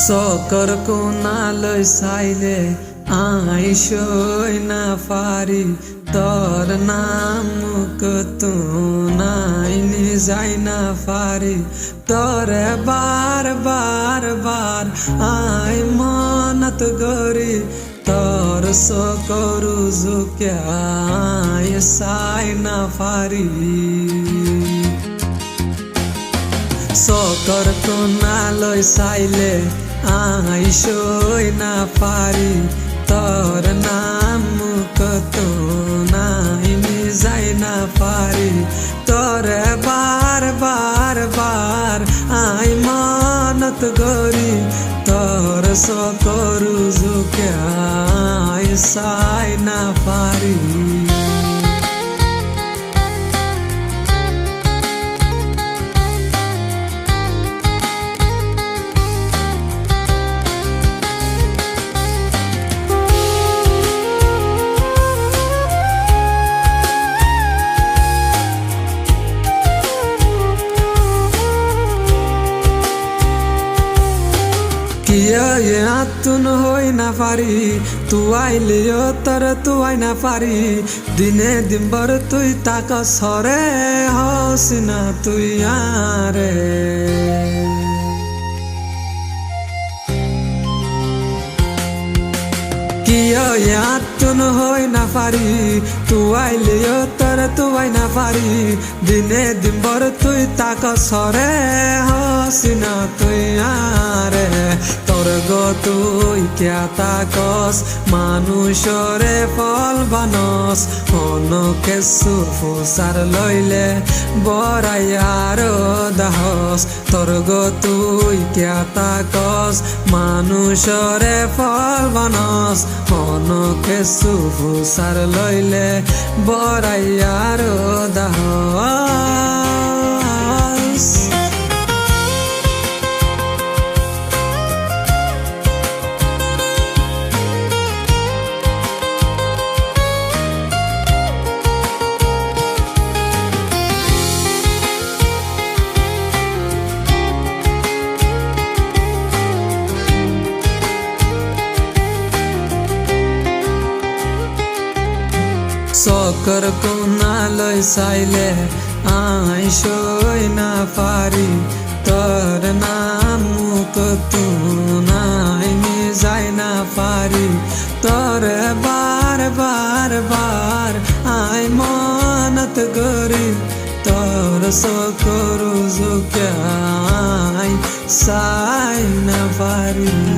চকৰ কোণালৈ চাইলে আইসই না পারি তোর নাম কতো নাইনি যাই না পারি তোরে বার বার বার আই মনত গরি তোর সকরু জুকে আই সাই না পারি চকৰ কোণালৈ চাইলে আইসই না পারি তোর নাম কতো নাইনি যাই না পারি তোরে বার বার বার আই মনত গরি তোর সকরু জুকে আই সাই না পারি তুন হই না পারি তুই আইলিও তোর তুই না পারি দিনে দিনভর তুই তাক সরে হস না তুই আরে তুন হই না পারি তুই আইলিও তোর তুই না পারি দিনে দিনভর তুই তাক সরে হস না তুই আরে তোর গো তুই ক্যা তাকস মানুষরে ফল বানস অনকে সুফুসার লইলে বড়াই আরো দাহস তোর গো তুই ক্যা তাকস মানুষরে ফল বানস অনকে সুফুসার লইলে বড়াই আরো দাহস চকৰ কোণালৈ চাইলে আইসই না পারি তোর নাম কতো নাইনি যাই না পারি তোরে বার বার বার আই মনত গরি তোর সকরু জুকে আই সাই না পারি।